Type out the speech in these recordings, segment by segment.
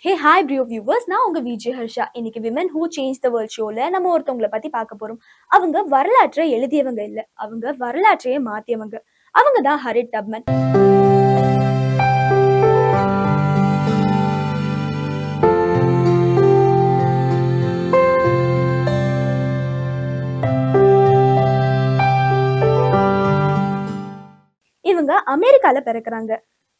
Hey hi பிரியோ viewers, நான் உங்க விஜய் ஹர்ஷா. இன்னைக்கு women who change the world ஷோல நம்ம ஒருத்தவங்களை பத்தி பார்க்க போறோம். அவங்க வரலாற்றை எழுதியவங்க இல்ல, அவங்க வரலாற்றையே மாத்தியவங்க. அவங்க தான் ஹரிட் டப்மன். இவங்க அமெரிக்கால பிறக்குறாங்க.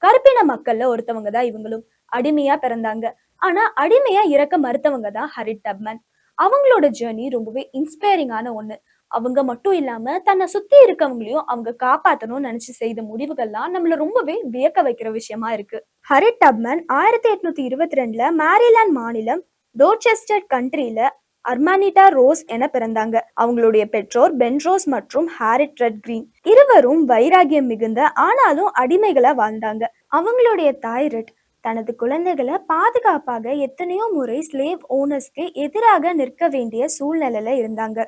கருப்பின மக்கள்ல ஒருத்தவங்க தான் இவங்களும். அடிமையா பிறந்தாங்க. ஆனா அடிமையா இறக்க மறுத்தவங்க தான் ஹரிட் டப்மன். அவங்களோட ஜேர்னி ரொம்பவே இன்ஸ்பைரிங்கான ஒண்ணு. அவங்க மட்டும் இல்லாம தன்னை சுத்தி இருக்கவங்களையும் அவங்க காப்பாத்தணும்னு நினைச்சு செய்த முடிவுகள்லாம் நம்மள ரொம்பவே வியக்க வைக்கிற விஷயமா இருக்கு. ஹரிட் டப்மன் 1822 மேரிலாந்து மாநிலம் டோர்செஸ்டர் கண்ட்ரில அர்மானிட்டா ரோஸ் என பிறந்தாங்க. அவங்களுடைய பெற்றோர் பென் ரோஸ் மற்றும் ஹாரிட் ரெட் கிரீன். இருவரும் வைராகியம் மிகுந்த ஆனாலும் அடிமைகளா வாழ்ந்தாங்க. அவங்களுடைய தாய் ரெட் தனது குழந்தைகளை பாதுகாப்பாக எத்தனையோ முறை ஸ்லேவ் ஓனர்ஸ்க்கு எதிராக நிற்க வேண்டிய சூழ்நிலையில இருந்தாங்க.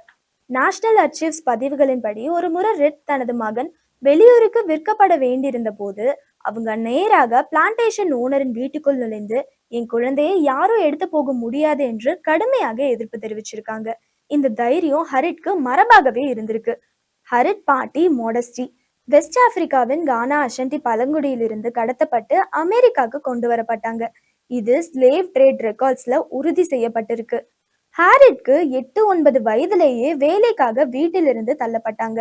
நேஷனல் அர்ச்சிவ்ஸ் பதிவுகளின்படி ஒரு முறை ரெட் தனது மகன் வெளியூருக்கு விற்கப்பட வேண்டியிருந்த போது அவங்க நேராக பிளான்டேஷன் ஓனரின் வீட்டுக்குள் நுழைந்து என் குழந்தையை யாரும் எடுத்து போக முடியாது என்று கடுமையாக எதிர்ப்பு தெரிவிச்சிருக்காங்க. இந்த தைரியம் ஹரிட்க்கு மரபாகவே இருந்திருக்கு. ஹரிட் பாட்டி மோடஸ்டி வெஸ்ட் ஆப்பிரிக்காவின் கானா அஷண்டி பழங்குடியிலிருந்து கடத்தப்பட்டு அமெரிக்காவுக்கு கொண்டு வரப்பட்டாங்க. இது ஸ்லேவ் ட்ரேட் ரெக்கார்ட்ஸ்ல உறுதி செய்யப்பட்டிருக்கு. ஹாரிட்க்கு 8-9 வயதிலேயே வேலைக்காக வீட்டிலிருந்து தள்ளப்பட்டாங்க.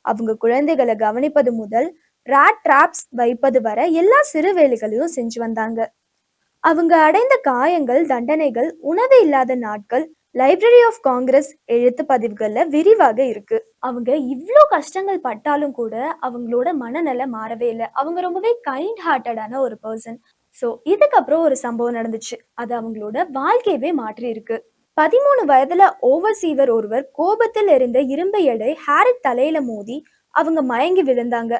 அவங்க குழந்தைகளை கவனிப்பது முதல் ராட் டிராப்ஸ் வைப்பது வரை எல்லா சிறு வேலைகளையும் செஞ்சு வந்தாங்க. அவங்க அடைந்த காயங்கள், தண்டனைகள், உணவு இல்லாத நாட்கள் லைப்ரரி ஆஃப் காங்கிரஸ் எழுத்து பதிவுகள்ல விரிவாக இருக்கு. அவங்க இவ்வளோ கஷ்டங்கள் பட்டாலும் கூட அவங்களோட மனநிலை மாறவே இல்லை. அவங்க ரொம்பவே கைண்ட் ஹார்ட்டடான ஒரு பர்சன். ஸோ இதுக்கப்புறம் ஒரு சம்பவம் நடந்துச்சு. அது அவங்களோட வாழ்க்கையவே மாற்றி இருக்கு. 13 வயதுல ஓவர்சீவர் ஒருவர் கோபத்தில் எறிந்த இரும்பை எடை ஹாரிட் தலையில மோதி அவங்க மயங்கி விழுந்தாங்க.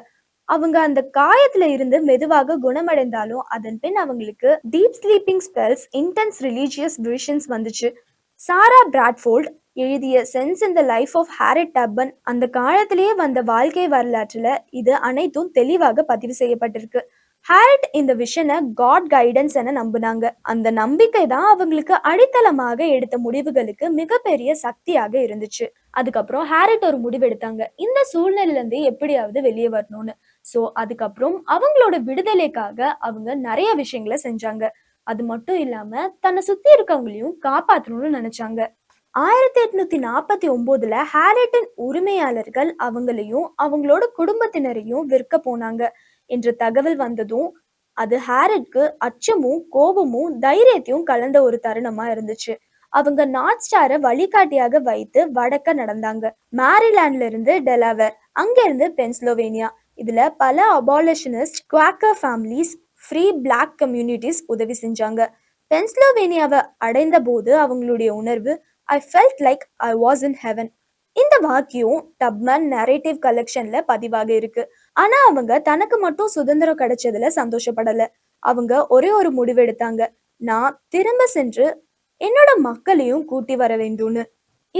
அவங்க அந்த காயத்துல இருந்து மெதுவாக குணமடைந்தாலும் அதன் பின் அவங்களுக்கு deep sleeping spells, intense religious visions வந்துச்சு. சாரா பிராட்ஃபோல்ட் எழுதிய scenes in the life of Harriet Tubman அந்த காலத்திலேயே வந்த வாழ்க்கை வரலாற்றுல இது அனைத்தும் தெளிவாக பதிவு செய்யப்பட்டிருக்கு. ஹாரிட் இந்த விஷனை காட் கைடன்ஸ் என நம்பினாங்க. அந்த நம்பிக்கை தான் அவங்களுக்கு அடித்தளமாக எடுத்த முடிவுகளுக்கு மிகப்பெரிய சக்தியாக இருந்துச்சு. அதுக்கப்புறம் ஹாரிட் ஒரு முடிவு எடுத்தாங்க, இந்த சூழ்நிலையில இருந்து எப்படியாவது வெளியே வரணும்னு. ஸோ அதுக்கப்புறம் அவங்களோட விடுதலைக்காக அவங்க நிறைய விஷயங்களை செஞ்சாங்க. அது மட்டும் இல்லாம தன்னை சுத்தி இருக்கவங்களையும் காப்பாற்றணும்னு நினைச்சாங்க. 1849 ஹாரிட்டின் உரிமையாளர்கள் அவங்களையும் அவங்களோட குடும்பத்தினரையும் விற்க போனாங்க என்ற தகவல் வந்ததும் அது ஹாரிட்க்கு அச்சமும் கோபமும் தைரியத்தையும் கலந்த ஒரு தருணமா இருந்துச்சு. அவங்க நார்த் ஸ்டாரை வழிகாட்டியாக வைத்து வடக்க நடந்தாங்க. மேரிலாண்ட்ல இருந்து டெலாவேர், அங்க இருந்து பென்சில்வேனியா. இதுல பல abolitionist, Quaker families, free black communities உதவி செஞ்சாங்க. பென்சில்வேனியாவை அடைந்த போது அவங்களுடைய உணர்வு I felt like I was in heaven. இந்த வாக்கியம் டப்மன் நரேட்டிவ் கலெக்ஷன்ல பதிவாக இருக்கு. ஆனா அவங்க தனக்கு மட்டும் சுதந்திரம் கிடைச்சதுல சந்தோஷப்படல. அவங்க ஒரே ஒரு முடிவு எடுத்தாங்க, நான் திரும்ப சென்று என்னோட மக்களையும் கூட்டி வர வேண்டும்னு.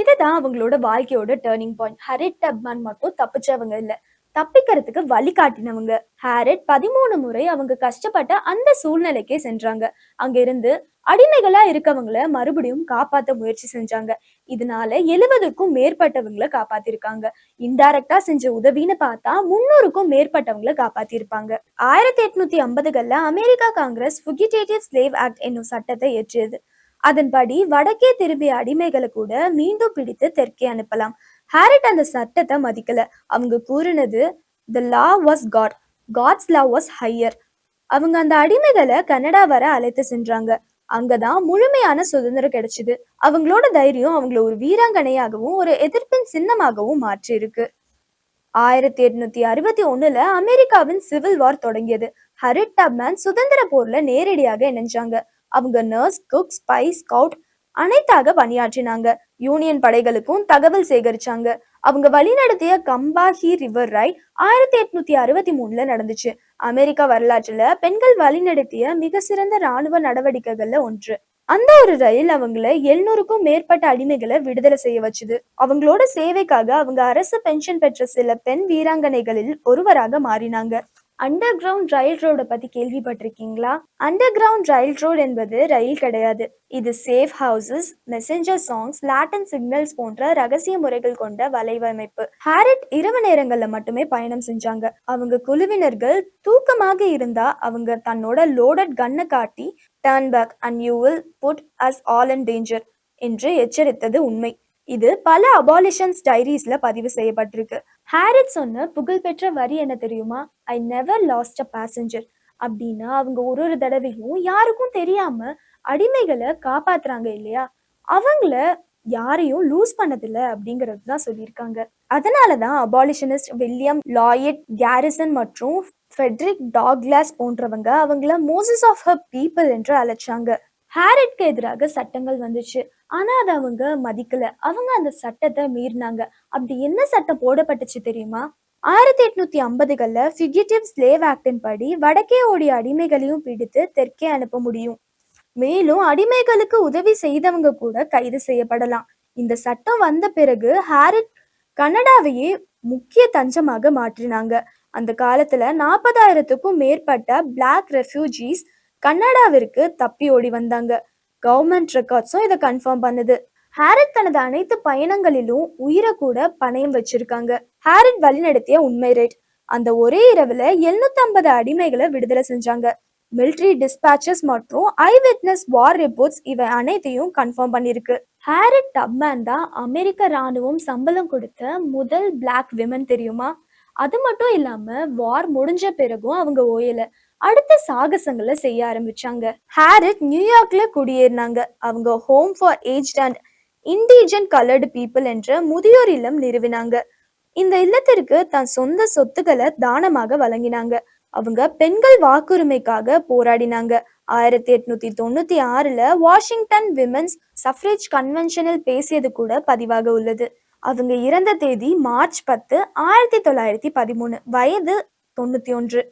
இதுதான் அவங்களோட வாழ்க்கையோட டேர்னிங் பாயிண்ட். ஹாரிட் டப்மன் மட்டும் தப்பிச்சவங்க இல்ல, தப்பிக்கிறதுக்கு வழிகாட்டினவங்க. ஹாரிட் 13 முறை அவங்க கஷ்டப்பட்ட அந்த சூழ்நிலைக்கே சென்றாங்க. அங்க இருந்து அடிமைகளா இருக்கவங்கள மறுபடியும் காப்பாத்த முயற்சி செஞ்சாங்க. இதனால 70க்கும் மேற்பட்டவங்களை காப்பாத்திருக்காங்க. இன்டைரக்டா செஞ்ச உதவின்னு பார்த்தா 300க்கும் மேற்பட்டவங்களை காப்பாத்திருப்பாங்க. 1850கள்ல அமெரிக்கா காங்கிரஸ் ஃபுகிடேட்டிவ் ஸ்லேவ் ஆக்ட் என்னும் சட்டத்தை இயற்றியது. அதன்படி வடக்கே திரும்பிய அடிமைகளை கூட மீண்டும் பிடித்து தெற்கே அனுப்பலாம். ஹாரிட் அந்த சட்டத்தை மதிக்கல. அவங்க கூறினது the law was God, God's law was higher. அவங்க அந்த அடிமைகளை கனடா வர அழைத்து சென்றாங்க. அங்கதான் முழுமையான சுதந்திரம் கிடைச்சது. அவங்களோட தைரியம் அவங்கள ஒரு வீராங்கனையாகவும் ஒரு எதிர்ப்பின் சின்னமாகவும் மாற்றி இருக்கு. 1861 அமெரிக்காவின் சிவில் வார் தொடங்கியது. ஹாரிட் டப்மன் சுதந்திர போர்ல நேரடியாக இணைஞ்சாங்க. அவங்க நர்ஸ், குக், ஸ்பை, ஸ்கவுட் அனைத்தாக பணியாற்றினாங்க. யூனியன் படைகளுக்கும் தகவல் சேகரிச்சாங்க. அவங்க வழிநடத்திய கம்பாஹி ரிவர் ரைட் 1863 நடந்துச்சு. அமெரிக்கா வரலாற்றுல பெண்கள் வழிநடத்திய மிக சிறந்த ராணுவ நடவடிக்கைகள்ல ஒன்று. அந்த ஒரு ரயில் அவங்கள 700க்கும் மேற்பட்ட அடிமைகளை விடுதலை செய்ய வச்சுது. அவங்களோட சேவைக்காக அவங்க அரசு பென்ஷன் பெற்ற சில பெண் வீராங்கனைகளில் ஒருவராக மாறினாங்க. அண்டர் கிரவுண்ட் ரயில் ரோட பத்தி கேள்விப்பட்டிருக்கீங்களா? அண்டர் கிரவுண்ட் ரயில் ரோடு என்பது ரயில் கிடையாது. இது safe houses, messenger songs, lantern signals போன்ற ரகசிய முறைகள் கொண்ட வலைவமைப்பு. ஹாரிட் இரவு நேரங்கள்ல மட்டுமே பயணம் செஞ்சாங்க. அவங்க குழுவினர்கள் தூக்கமாக இருந்தா அவங்க தன்னோட லோடட் கன்னை காட்டி turn back and you will put us all in danger என்று எச்சரித்தது உண்மை. இது பல அபாலிஷன்ஸ் டைரிஸ்ல பதிவு செய்யப்பட்டிருக்கு. ஹாரிட் சொன்ன புகழ்பெற்ற வரி என்ன தெரியுமா? I never last a passenger. அப்படின்னா அவங்க ஒரு ஒரு தடவையும் யாருக்கும் தெரியாம அடிமைகளை காப்பாத்துறாங்க இல்லையா, அவங்கள யாரையும் லூஸ் பண்ணதில்லை அப்படிங்கிறது தான் சொல்லியிருக்காங்க. அதனாலதான் அபாலிஷனிஸ்ட் வில்லியம் லாயிட் கேரிசன் மற்றும் ஃபெட்ரிக் டாக்லாஸ் போன்றவங்க அவங்கள மோசஸ் ஆஃப் ஹர் பீப்புள் என்று அழைச்சாங்க. ஹாரிட்க்கு எதிராக சட்டங்கள் வந்துச்சு, ஆனா அதை அவங்க மதிக்கல. அவங்க அந்த சட்டத்தை மீறினாங்க. அப்படி என்ன சட்டம் போடப்பட்டுச்சு தெரியுமா? 1850கள்ல ஃபியூகிட்டிவ் ஸ்லேவ் ஆக்டின் படி வடக்கே ஓடிய அடிமைகளையும் பிடித்து தெற்கே அனுப்ப முடியும். மேலும் அடிமைகளுக்கு உதவி செய்தவங்க கூட கைது செய்யப்படலாம். இந்த சட்டம் வந்த பிறகு ஹாரிட் கனடாவையே முக்கிய தஞ்சமாக மாற்றினாங்க. அந்த காலத்துல 40,000க்கும் மேற்பட்ட பிளாக் ரெஃப்யூஜிஸ் கனடாவிற்கு தப்பி ஓடி வந்தாங்க. கவர்மெண்ட் ரெக்கார்ட்ஸும் இதை கன்ஃபார்ம் பண்ணுது. ஹாரிட் தனது அனைத்து பயணங்களிலும் உயிரை கூட பணயம் வச்சிருக்காங்க. ஹாரிட் வழிநடத்திய உண்மை ரேட், அந்த ஒரே இரவுல 750 அடிமைகளை விடுதலை செஞ்சாங்க. மிலிட்ரி டிஸ்பேச்சஸ் மற்றும் ஐ விட்னஸ் வார் ரிப்போர்ட்ஸ் இவை அனைத்தையும் கன்ஃபார்ம் பண்ணிருக்கு. ஹாரிட் டப்மேன் தான் அமெரிக்க ராணுவம் சம்பளம் கொடுத்த முதல் பிளாக் விமன் தெரியுமா? அது மட்டும் இல்லாம வார் முடிஞ்ச பிறகும் அவங்க ஓயல, அடுத்த சாகசங்களை செய்ய ஆரம்பிச்சாங்க. ஹாரிட் நியூயார்க்ல குடியேறினாங்க. அவங்க home for aged and indigent coloured people என்ற முதியோர் இல்லம் நிறுவினாங்க. இந்த இல்லத்திற்கு தன் சொந்த சொத்துக்களை தானமாக வழங்கினாங்க. அவங்க பெண்கள் வாக்குரிமைக்காக போராடினாங்க. 1896ல வாஷிங்டன் விமென்ஸ் சஃப்ரேஜ் கன்வென்ஷனில் பேசியது கூட பதிவாக உள்ளது. அவங்க இறந்த தேதி மார்ச் 10, 1913, வயது 91.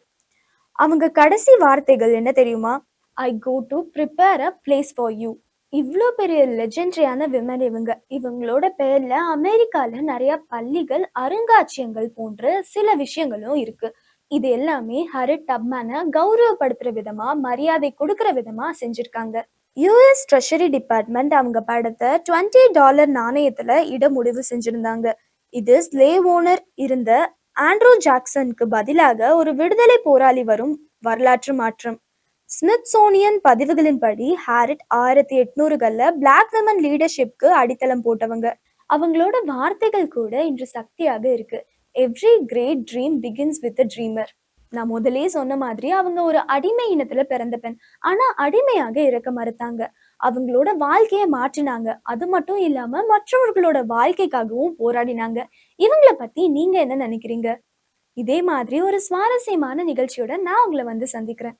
அவங்க கடைசி வார்த்தைகள் என்ன தெரியுமா? I go to prepare a place for you. இவ்வளோ பெரிய லெஜெண்டரியான விமன் இவங்க. இவங்களோட பேர்ல அமெரிக்கால நிறைய பள்ளிகள், அருங்காட்சியகங்கள் போன்ற சில விஷயங்களும் இருக்கு. இது எல்லாமே ஹாரிட் டப்மேனை கௌரவப்படுத்துற விதமா, மரியாதை கொடுக்கற விதமா செஞ்சிருக்காங்க. யூஎஸ் ட்ரெஷரி டிபார்ட்மெண்ட் அவங்க படத்தை $20 நாணயத்துல இட முடிவு செஞ்சிருந்தாங்க. இது ஸ்லேவ் ஓனர் இருந்த ஆண்ட்ரூ ஜாக்சனுக்கு பதிலாக ஒரு விடுதலை போராளி வரும் வரலாற்று மாற்றம். ஸ்மித்சோனியன் பதிவுகளின்படி ஹாரிட் 1800கள்ல பிளாக் விமன் லீடர்ஷிப்க்கு அடித்தளம் போட்டவங்க. அவங்களோட வார்த்தைகள் கூட இன்று சக்தியாக இருக்கு. Every great dream begins with a dreamer. நான் முதலே சொன்ன மாதிரி அவங்க ஒரு அடிமை இனத்துல பிறந்த பெண். ஆனா அடிமையாக இருக்க மறுத்தாங்க. அவங்களோட வாழ்க்கையை மாற்றினாங்க. அது மட்டும் இல்லாம மற்றவர்களோட வாழ்க்கைக்காகவும் போராடினாங்க. இவங்களை பத்தி நீங்க என்ன நினைக்கிறீங்க? இதே மாதிரி ஒரு சுவாரஸ்யமான நிகழ்ச்சியோட நான் உங்களை வந்து சந்திக்கிறேன்.